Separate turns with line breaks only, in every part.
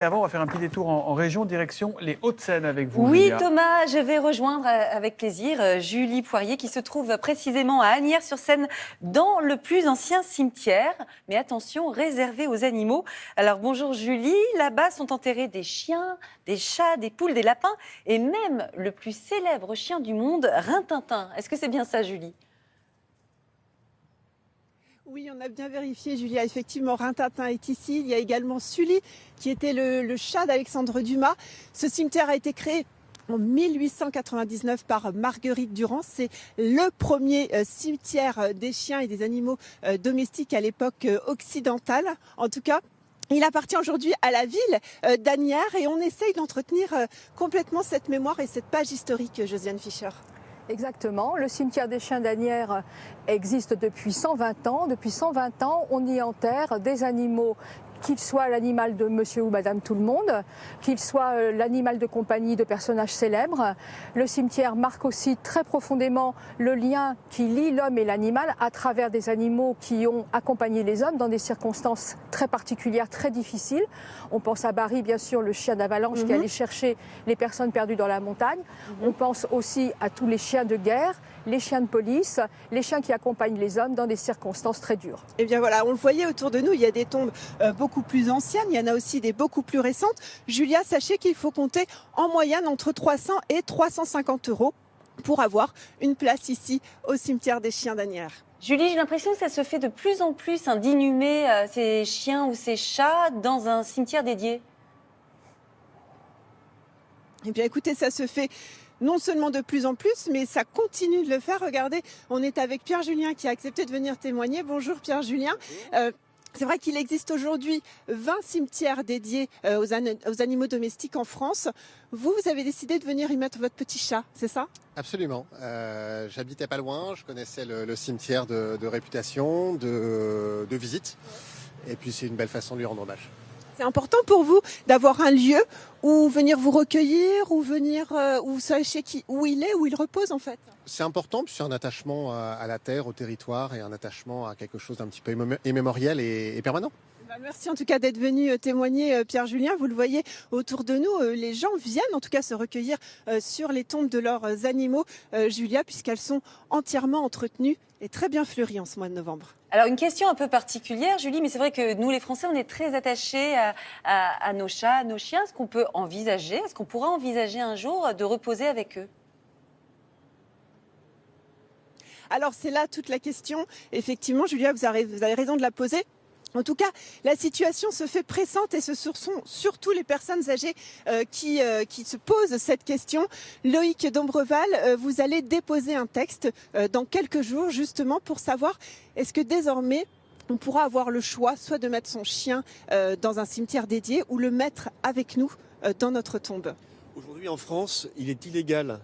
Avant, on va faire un petit détour en région, direction les Hauts-de-Seine avec vous.
Oui,
Julia.
Thomas, je vais rejoindre avec plaisir Julie Poirier qui se trouve précisément à Asnières-sur-Seine dans le plus ancien cimetière. Mais attention, réservé aux animaux. Alors bonjour Julie, là-bas sont enterrés des chiens, des chats, des poules, des lapins et même le plus célèbre chien du monde, Rintintin. Est-ce que c'est bien ça, Julie ?
Oui, on a bien vérifié, Julia. Effectivement, Rintintin est ici. Il y a également Sully, qui était le chat d'Alexandre Dumas. Ce cimetière a été créé en 1899 par Marguerite Durand. C'est le premier cimetière des chiens et des animaux domestiques à l'époque occidentale. En tout cas, il appartient aujourd'hui à la ville d'Asnières et on essaye d'entretenir complètement cette mémoire et cette page historique, Josiane Fischer.
Exactement. Le cimetière des chiens d'Asnières existe depuis 120 ans. Depuis 120 ans, on y enterre des animaux, qu'il soit l'animal de monsieur ou madame tout le monde, qu'il soit l'animal de compagnie de personnages célèbres. Le cimetière marque aussi très profondément le lien qui lie l'homme et l'animal à travers des animaux qui ont accompagné les hommes dans des circonstances très particulières, très difficiles. On pense à Barry, bien sûr, le chien d'Avalanche qui allait chercher les personnes perdues dans la montagne. On pense aussi à tous les chiens de guerre, les chiens de police, les chiens qui accompagnent les hommes dans des circonstances très dures.
Et bien voilà, on le voyait autour de nous, il y a des tombes beaucoup plus anciennes, il y en a aussi des beaucoup plus récentes. Julia, sachez qu'il faut compter en moyenne entre 300 et 350 € pour avoir une place ici au cimetière des chiens d'Asnières.
Julie, j'ai l'impression que ça se fait de plus en plus d'inhumer ces chiens ou ces chats dans un cimetière dédié.
Eh bien écoutez, ça se fait non seulement de plus en plus, mais ça continue de le faire. Regardez, on est avec Pierre Julien qui a accepté de venir témoigner. Bonjour Pierre Julien. C'est vrai qu'il existe aujourd'hui 20 cimetières dédiés aux animaux domestiques en France. Vous avez décidé de venir y mettre votre petit chat, c'est ça ?
Absolument. J'habitais pas loin, je connaissais le cimetière de réputation, de visite. Et puis c'est une belle façon de lui rendre hommage.
C'est important pour vous d'avoir un lieu où venir vous recueillir, où vous sachez où il est, où il repose en fait.
C'est important, puis c'est un attachement à la terre, au territoire et un attachement à quelque chose d'un petit peu immémorial et permanent.
Merci en tout cas d'être venu témoigner, Pierre Julien. Vous le voyez autour de nous, les gens viennent en tout cas se recueillir sur les tombes de leurs animaux, Julia, puisqu'elles sont entièrement entretenues et très bien fleuries en ce mois de novembre.
Alors une question un peu particulière, Julie, mais c'est vrai que nous les Français, on est très attachés à nos chats, à nos chiens. Est-ce qu'on peut envisager, est-ce qu'on pourra envisager un jour de reposer avec eux ?
Alors c'est là toute la question. Effectivement, Julia, vous avez raison de la poser. En tout cas, la situation se fait pressante et ce sont surtout les personnes âgées qui se posent cette question. Loïc Dombreval, vous allez déposer un texte dans quelques jours justement pour savoir est-ce que désormais on pourra avoir le choix soit de mettre son chien dans un cimetière dédié ou le mettre avec nous dans notre tombe.
Aujourd'hui en France, il est illégal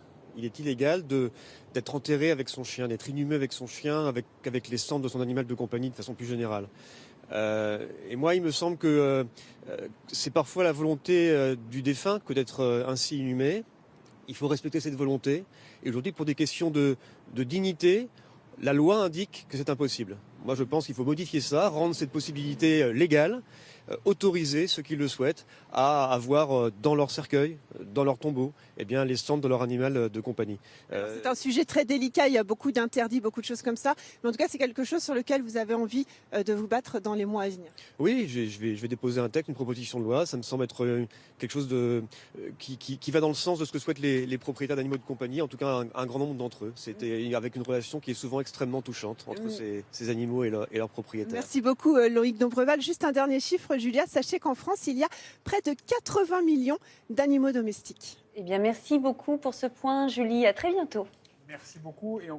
d'être enterré avec son chien, d'être inhumé avec son chien, avec les cendres de son animal de compagnie de façon plus générale. Et moi, il me semble que c'est parfois la volonté du défunt que d'être ainsi inhumé. Il faut respecter cette volonté. Et aujourd'hui, pour des questions de dignité, la loi indique que c'est impossible. Moi, je pense qu'il faut modifier ça, rendre cette possibilité légale, autoriser ceux qui le souhaitent à avoir dans leur cercueil, dans leur tombeau, eh bien, les cendres de leur animal de compagnie.
C'est un sujet très délicat, il y a beaucoup d'interdits, beaucoup de choses comme ça. Mais en tout cas, c'est quelque chose sur lequel vous avez envie de vous battre dans les mois à venir.
Oui, je vais déposer un texte, une proposition de loi. Ça me semble être quelque chose qui va dans le sens de ce que souhaitent les propriétaires d'animaux de compagnie, en tout cas un grand nombre d'entre eux. C'était avec une relation qui est souvent extrêmement touchante entre ces animaux et leurs propriétaires.
Merci beaucoup Loïc Dombreval. Juste un dernier chiffre, Julia. Sachez qu'en France, il y a près de 80 millions d'animaux domestiques.
Eh bien, merci beaucoup pour ce point, Julie. À très bientôt.
Merci beaucoup. Et